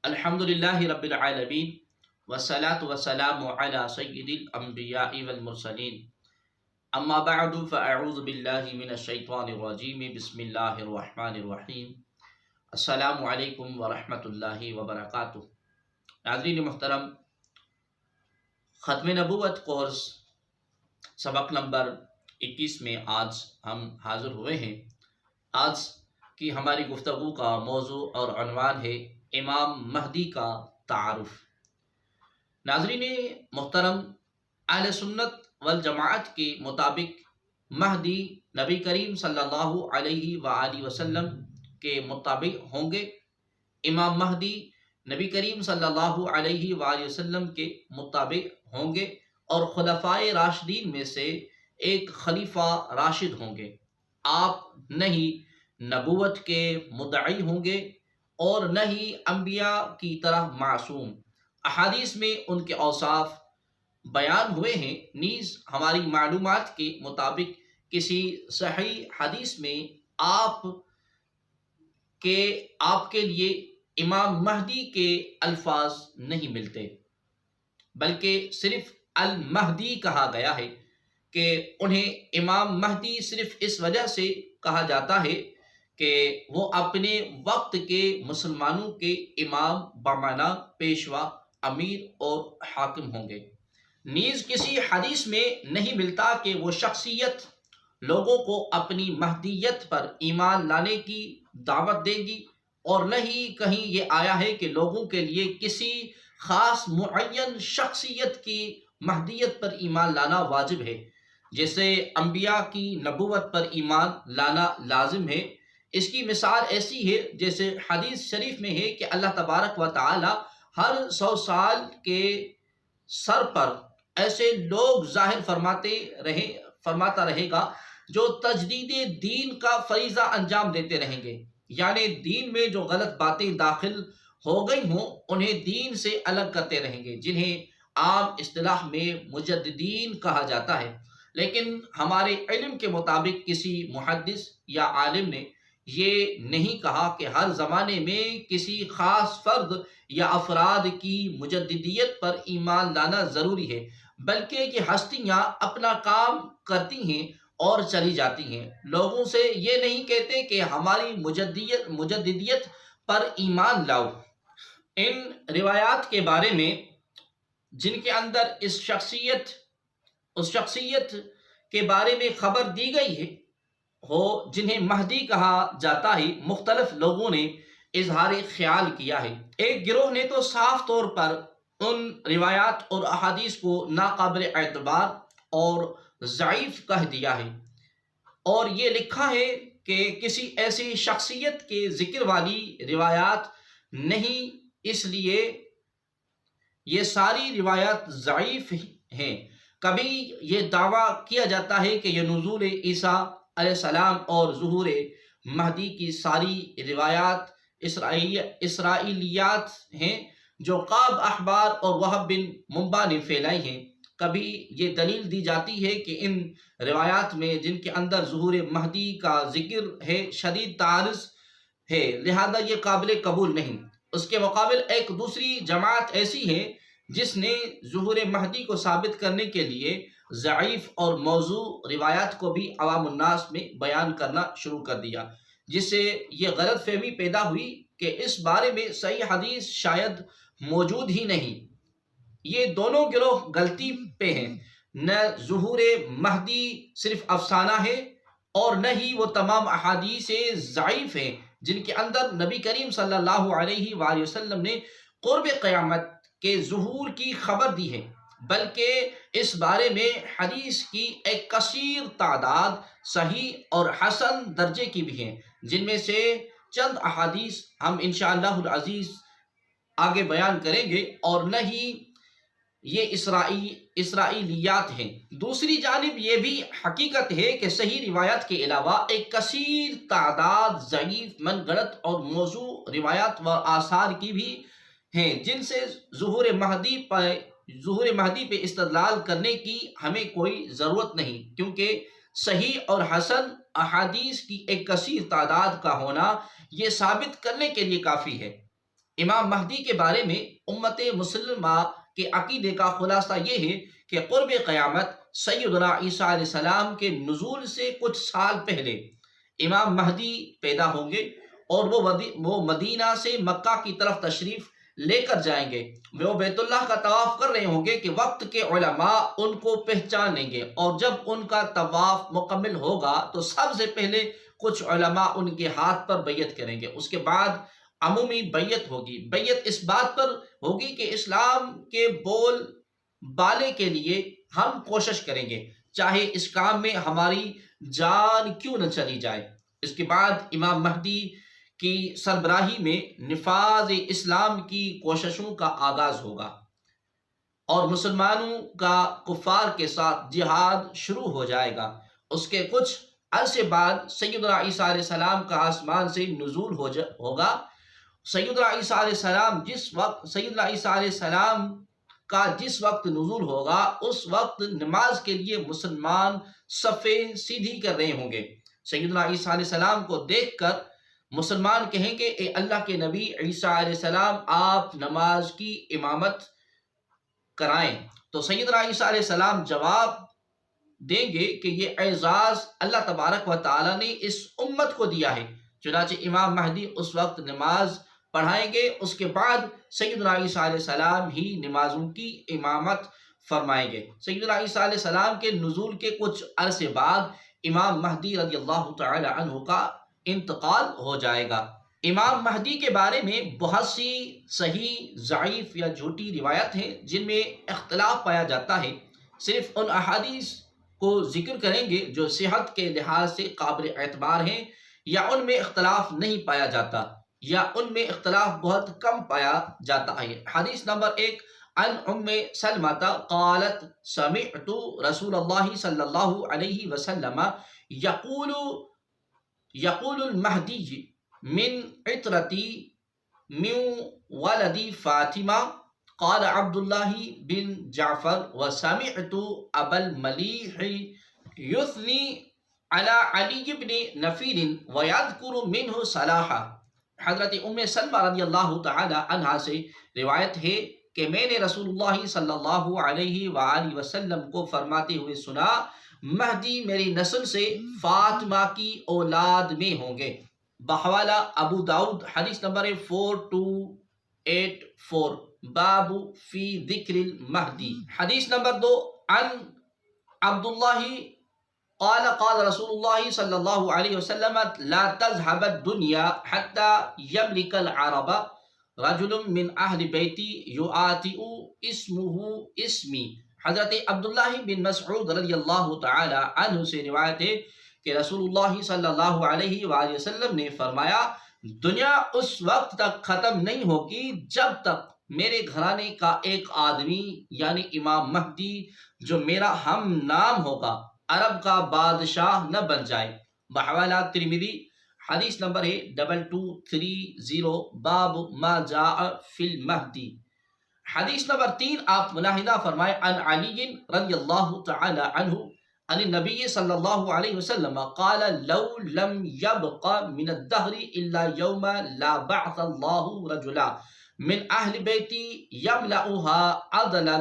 الحمدللہ رب العالمین والصلاة والسلام علی سید الانبیاء والمرسلین اما بعد فاعوذ باللہ من الشیطان الرجیم بسم اللہ الرحمن الرحیم السلام علیکم ورحمۃ اللہ وبرکاتہ۔ ناظرین محترم، ختم نبوت کورس سبق نمبر 21 میں آج ہم حاضر ہوئے ہیں۔ آج کی ہماری گفتگو کا موضوع اور عنوان ہے امام مہدی کا تعارف۔ ناظرین محترم، اہل سنت والجماعت کے مطابق مہدی نبی کریم صلی اللہ علیہ وآلہ وسلم کے مطابق ہوں گے۔ امام مہدی نبی کریم صلی اللہ علیہ وآلہ وسلم کے مطابق ہوں گے اور خلفائے راشدین میں سے ایک خلیفہ راشد ہوں گے۔ آپ نہ ہی نبوت کے مدعی ہوں گے اور نہ ہی انبیاء کی طرح معصوم۔ احادیث میں ان کے اوصاف بیان ہوئے ہیں، نیز ہماری معلومات کے مطابق کسی صحیح حدیث میں آپ کے لیے امام مہدی کے الفاظ نہیں ملتے، بلکہ صرف المہدی کہا گیا ہے کہ انہیں امام مہدی صرف اس وجہ سے کہا جاتا ہے کہ وہ اپنے وقت کے مسلمانوں کے امام بمعنی پیشوا، امیر اور حاکم ہوں گے۔ نیز کسی حدیث میں نہیں ملتا کہ وہ شخصیت لوگوں کو اپنی مہدیت پر ایمان لانے کی دعوت دے گی، اور نہ ہی کہیں یہ آیا ہے کہ لوگوں کے لیے کسی خاص معین شخصیت کی مہدیت پر ایمان لانا واجب ہے، جیسے انبیاء کی نبوت پر ایمان لانا لازم ہے۔ اس کی مثال ایسی ہے جیسے حدیث شریف میں ہے کہ اللہ تبارک و تعالی ہر 100 سال کے سر پر ایسے لوگ ظاہر فرماتا رہے گا جو تجدید دین کا فریضہ انجام دیتے رہیں گے، یعنی دین میں جو غلط باتیں داخل ہو گئی ہوں انہیں دین سے الگ کرتے رہیں گے، جنہیں عام اصطلاح میں مجددین کہا جاتا ہے۔ لیکن ہمارے علم کے مطابق کسی محدث یا عالم نے یہ نہیں کہا کہ ہر زمانے میں کسی خاص فرد یا افراد کی مجددیت پر ایمان لانا ضروری ہے، بلکہ یہ ہستیاں اپنا کام کرتی ہیں اور چلی جاتی ہیں۔ لوگوں سے یہ نہیں کہتے کہ ہماری مجددیت پر ایمان لاؤ۔ ان روایات کے بارے میں جن کے اندر اس شخصیت کے بارے میں خبر دی گئی ہو جنہیں مہدی کہا جاتا ہے، مختلف لوگوں نے اظہار خیال کیا ہے۔ ایک گروہ نے تو صاف طور پر ان روایات اور احادیث کو ناقابل اعتبار اور ضعیف کہہ دیا ہے، اور یہ لکھا ہے کہ کسی ایسی شخصیت کے ذکر والی روایات نہیں، اس لیے یہ ساری روایات ضعیف ہیں۔ کبھی یہ دعویٰ کیا جاتا ہے کہ یہ نزول عیسیٰ علیہ السلام اور ظہور مہدی کی ساری روایات اسرائیلیات ہیں جو قاب احبار اور وہب بن منبع نے پھیلائی ہیں۔ کبھی یہ دلیل دی جاتی ہے کہ ان روایات میں جن کے اندر ظہور مہدی کا ذکر ہے شدید تعارض ہے، لہذا یہ قابل قبول نہیں۔ اس کے مقابل ایک دوسری جماعت ایسی ہے جس نے ظہور مہدی کو ثابت کرنے کے لیے ضعیف اور موضوع روایات کو بھی عوام الناس میں بیان کرنا شروع کر دیا، جس سے یہ غلط فہمی پیدا ہوئی کہ اس بارے میں صحیح حدیث شاید موجود ہی نہیں۔ یہ دونوں گروہ غلطی پہ ہیں۔ نہ ظہور مہدی صرف افسانہ ہے اور نہ ہی وہ تمام احادیث ضعیف ہیں جن کے اندر نبی کریم صلی اللہ علیہ وآلہ وسلم نے قرب قیامت کے ظہور کی خبر دی ہے، بلکہ اس بارے میں حدیث کی ایک کثیر تعداد صحیح اور حسن درجے کی بھی ہیں، جن میں سے چند احادیث ہم انشاءاللہ العزیز آگے بیان کریں گے، اور نہ ہی یہ اسرائیلیات ہیں۔ دوسری جانب یہ بھی حقیقت ہے کہ صحیح روایات کے علاوہ ایک کثیر تعداد ضعیف، من گھڑت اور موضوع روایات و آثار کی بھی ہیں جن سے ظہور مہدی پہ استدلال کرنے کی ہمیں کوئی ضرورت نہیں، کیونکہ صحیح اور حسن احادیث کی ایک کثیر تعداد کا ہونا یہ ثابت کرنے کے لیے کافی ہے امام مہدی کے بارے میں امت مسلمہ کے عقیدے کا خلاصہ یہ ہے کہ قرب قیامت سیدنا عیسیٰ علیہ السلام کے نزول سے کچھ سال پہلے امام مہدی پیدا ہوں گے، اور وہ مدینہ سے مکہ کی طرف تشریف لے کر جائیں گے۔ وہ بیت اللہ کا طواف کر رہے ہوں گے کہ وقت کے علماء ان کو پہچان لیں گے، اور جب ان کا طواف مکمل ہوگا تو سب سے پہلے کچھ علماء ان کے ہاتھ پر بیعت کریں گے۔ اس کے بعد عمومی بیعت ہوگی۔ بیعت اس بات پر ہوگی کہ اسلام کے بول بالے کے لیے ہم کوشش کریں گے، چاہے اس کام میں ہماری جان کیوں نہ چلی جائے۔ اس کے بعد امام مہدی کی سربراہی میں نفاذ اسلام کی کوششوں کا آغاز ہوگا، اور مسلمانوں کا کفار کے ساتھ جہاد شروع ہو جائے گا۔ اس کے کچھ عرصے بعد سیدنا عیسیٰ علیہ السلام کا آسمان سے نزول ہوگا۔ سیدنا عیسیٰ علیہ السلام کا جس وقت نزول ہوگا، اس وقت نماز کے لیے مسلمان صفیں سیدھی کر رہے ہوں گے۔ سیدنا عیسیٰ علیہ السلام کو دیکھ کر مسلمان کہیں گے، اے اللہ کے نبی عیسیٰ علیہ السلام، آپ نماز کی امامت کرائیں۔ تو سیدنا عیسیٰ علیہ السلام جواب دیں گے کہ یہ اعزاز اللہ تبارک و تعالیٰ نے اس امت کو دیا ہے۔ چنانچہ امام مہدی اس وقت نماز پڑھائیں گے۔ اس کے بعد سیدنا عیسیٰ علیہ السلام ہی نمازوں کی امامت فرمائیں گے۔ سیدنا عیسیٰ علیہ السلام کے نزول کے کچھ عرصے بعد امام مہدی رضی اللہ تعالی عنہ کا انتقال ہو جائے گا۔ امام مہدی کے بارے میں بہت سی صحیح، ضعیف یا جھوٹی روایت ہیں جن میں اختلاف پایا جاتا ہے۔ صرف ان احادیث کو ذکر کریں گے جو صحت کے لحاظ سے قابل اعتبار ہیں، یا ان میں اختلاف نہیں پایا جاتا، یا ان میں اختلاف بہت کم پایا جاتا ہے۔ حدیث نمبر 1، عن ام سلمۃ قالت سمعت رسول اللہ صلی اللہ علیہ وسلم یقول المہدی من عطرتی من ولد فاطمہ قال عبد اللہ بن جعفر وسمعت ابا الملیح یثنی على علی بن نفیر ویذکر منہ صلاحہ۔ حضرت ام سلمہ رضی اللہ تعالی عنہا سے روایت ہے کہ میں نے رسول اللہ صلی اللہ علیہ وآلہ وسلم کو فرماتے ہوئے سنا، مہدی میری نسل سے فاطمہ کی اولاد میں ہوں گے۔ بحوالہ ابو داؤد، حدیث نمبر 4284، باب فی ذکر المہدی۔ حدیث نمبر 2، عن عبداللہ قال قال رسول اللہ صلی اللہ علیہ وسلم لا تذهب الدنيا حتى يملك العرب رجل من اہل بیتی یعاطئ اسمہ اسمی۔ حضرت عبداللہ بن مسعود رضی اللہ تعالی عنہ سے روایت ہے کہ رسول اللہ صلی اللہ علیہ وآلہ وسلم نے فرمایا، دنیا اس وقت تک ختم نہیں ہوگی جب تک میرے گھرانے کا ایک آدمی یعنی امام مہدی جو میرا ہم نام ہوگا عرب کا بادشاہ نہ بن جائے۔ بحوالہ ترمذی، حدیث نمبر ہے 2230، باب ما جاء فی المہدی۔ حدیث نمبر 3، آپ ملاحظہ فرمائے، عن علی رضی اللہ تعالی عنہ عن النبی صلی اللہ علیہ وسلم قال لو لم يبق من الدہر الا یوم لا بعث اللہ رجلا من اہل بیتی یملؤها عدلا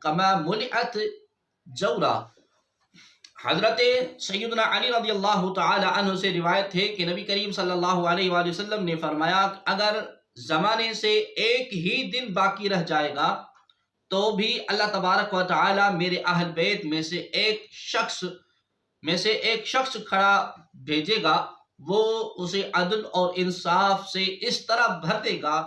کما ملئت جورا۔ حضرت سیدنا علی رضی اللہ تعالی عنہ سے روایت ہے کہ نبی کریم صلی اللہ علیہ وآلہ وسلم نے فرمایا، اگر زمانے سے ایک ہی دن باقی رہ جائے گا تو بھی اللہ تبارک و تعالی میرے اہل بیت میں سے ایک شخص کھڑا بھیجے گا، وہ اسے عدل اور انصاف سے اس طرح بھر دے گا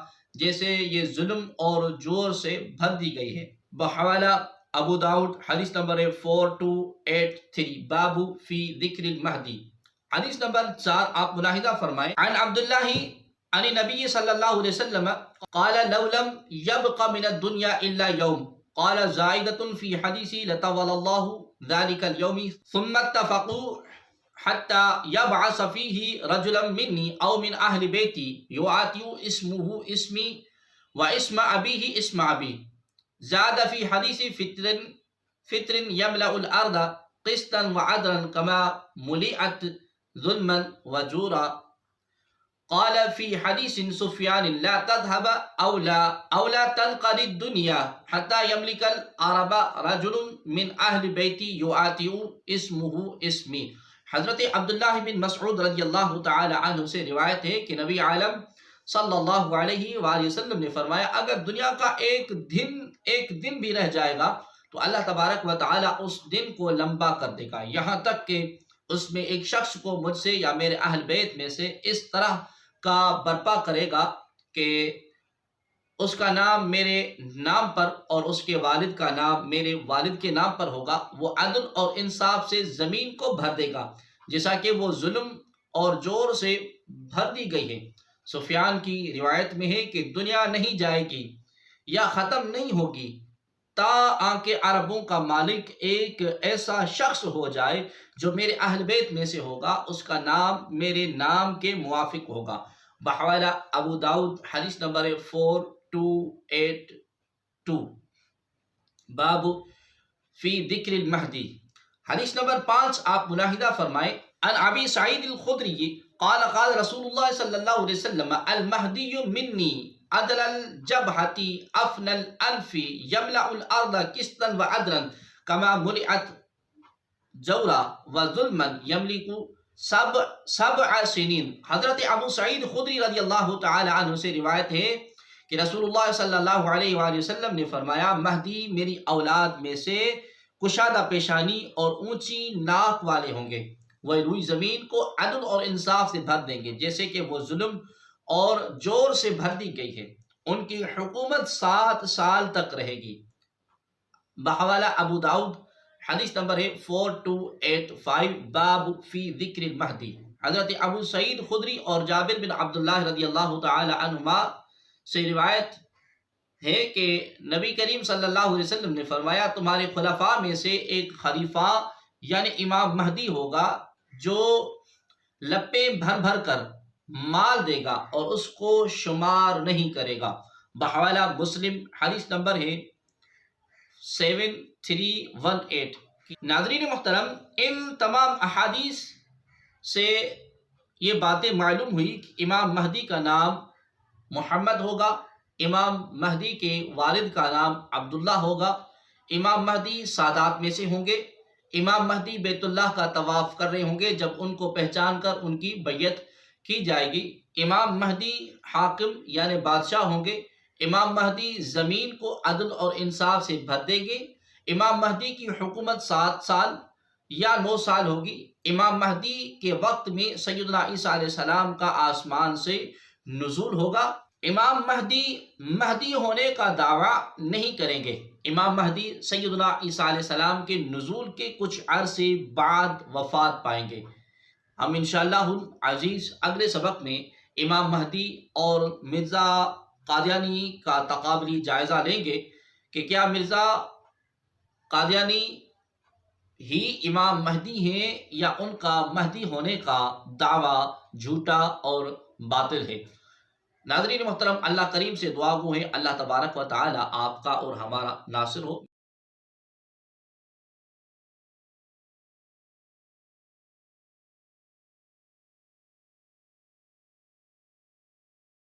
جیسے یہ ظلم اور جور سے بھر دی گئی ہے۔ بحوالہ ابو داؤد، حدیث نمبر 4283، باب فی ذکر المہدی۔ حدیث نمبر 4، آپ ملاحظہ فرمائیں، عن عبداللہ عن نبی صلی اللہ علیہ وسلم قال لو لم يبق من الدنيا الا يوم قال زائدة في حدیثی لطول اللہ ذلك اليوم ثم اتفقوا حتى يبعث فيه رجلا مني او من اهل بيتي يعاطي اسمه اسمي واسم ابيه اسم ابي زاد في حديث فطر يملأ الارض قسطا وعدلا كما ملئت ظلما وجورا قال في حديث سفيان لا تذهب أو لا تنقضي الدنيا حتى يملك العرب رجل من أهل بيتي يؤاتي اسمه اسمي۔ حضرت عبداللہ بن مسعود رضی اللہ تعالی عنہ سے روایت ہے کہ نبی عالم صلی اللہ علیہ وآلہ وسلم نے فرمایا اگر دنیا کا ایک دن بھی رہ جائے گا تو اللہ تبارک و تعالی اس دن کو لمبا کر دے گا، یہاں تک کہ اس میں ایک شخص کو مجھ سے یا میرے اہل بیت میں سے اس طرح کا برپا کرے گا کہ اس کا نام میرے نام پر اور اس کے والد کا نام میرے والد کے نام پر ہوگا، وہ عدل اور انصاف سے زمین کو بھر دے گا جیسا کہ وہ ظلم اور جور سے بھر دی گئی ہے۔ سفیان کی روایت میں ہے کہ دنیا نہیں جائے گی یا ختم نہیں ہوگی تاکہ عربوں کا مالک ایک ایسا شخص ہو جائے جو میرے اہل بیت میں سے ہوگا، اس کا نام میرے نام کے موافق ہوگا۔ بحوالہ ابو داؤد حدیث نمبر 4282۔ باب فی ذکر المہدی۔ حدیث نمبر 5 آپ ملاحظہ فرمائیں، عن ابی سعید الخدری قال قال رسول اللہ صلی اللہ علیہ وسلم المہدی منی عدل الجبہتی افن الانفی یملع الارض قسطا وعدلا کما ملعت جورا وظلما یملک سبع سنین۔ حضرت ابو سعید خدری رضی اللہ تعالی عنہ سے روایت ہے کہ رسول اللہ صلی اللہ علیہ وآلہ وسلم نے فرمایا مہدی میری اولاد میں سے کشادہ پیشانی اور اونچی ناک والے ہوں گے، وہ روئی زمین کو عدل اور انصاف سے بھر دیں گے جیسے کہ وہ ظلم اور جور سے بھر دی گئی ہے، ان کی حکومت 7 سال تک رہے گی۔ بحوالہ ابو داؤد حدیث نمبر ہے 4285۔ باب فی ذکر المہدی۔ حضرت ابو سعید خدری اور جابر بن عبداللہ رضی اللہ تعالی عنہما سے روایت ہے کہ نبی کریم صلی اللہ علیہ وسلم نے فرمایا تمہارے خلفاء میں سے ایک خلیفہ یعنی امام مہدی ہوگا جو لپیں بھر بھر کر مال دے گا اور اس کو شمار نہیں کرے گا۔ بحوالہ مسلم حدیث نمبر ہے 7318۔ ناظرین محترم، ان تمام احادیث سے یہ باتیں معلوم ہوئی کہ امام مہدی کا نام محمد ہوگا، امام مہدی کے والد کا نام عبداللہ ہوگا، امام مہدی سادات میں سے ہوں گے، امام مہدی بیت اللہ کا طواف کر رہے ہوں گے جب ان کو پہچان کر ان کی بیعت کی جائے گی، امام مہدی حاکم یعنی بادشاہ ہوں گے، امام مہدی زمین کو عدل اور انصاف سے بھر دیں گے، امام مہدی کی حکومت 7 سال یا 9 سال ہوگی، امام مہدی کے وقت میں سیدنا عیسیٰ علیہ السلام کا آسمان سے نزول ہوگا۔ امام مہدی ہونے کا دعویٰ نہیں کریں گے، امام مہدی سیدنا عیسیٰ علیہ السلام کے نزول کے کچھ عرصے بعد وفات پائیں گے۔ ہم انشاءاللہ العزیز اگلے سبق میں امام مہدی اور مرزا قادیانی کا تقابلی جائزہ لیں گے کہ کیا مرزا قادیانی ہی امام مہدی ہیں یا ان کا مہدی ہونے کا دعویٰ جھوٹا اور باطل ہے۔ ناظرین محترم، اللہ کریم سے دعا گو ہے اللہ تبارک و تعالی آپ کا اور ہمارا ناصر ہو۔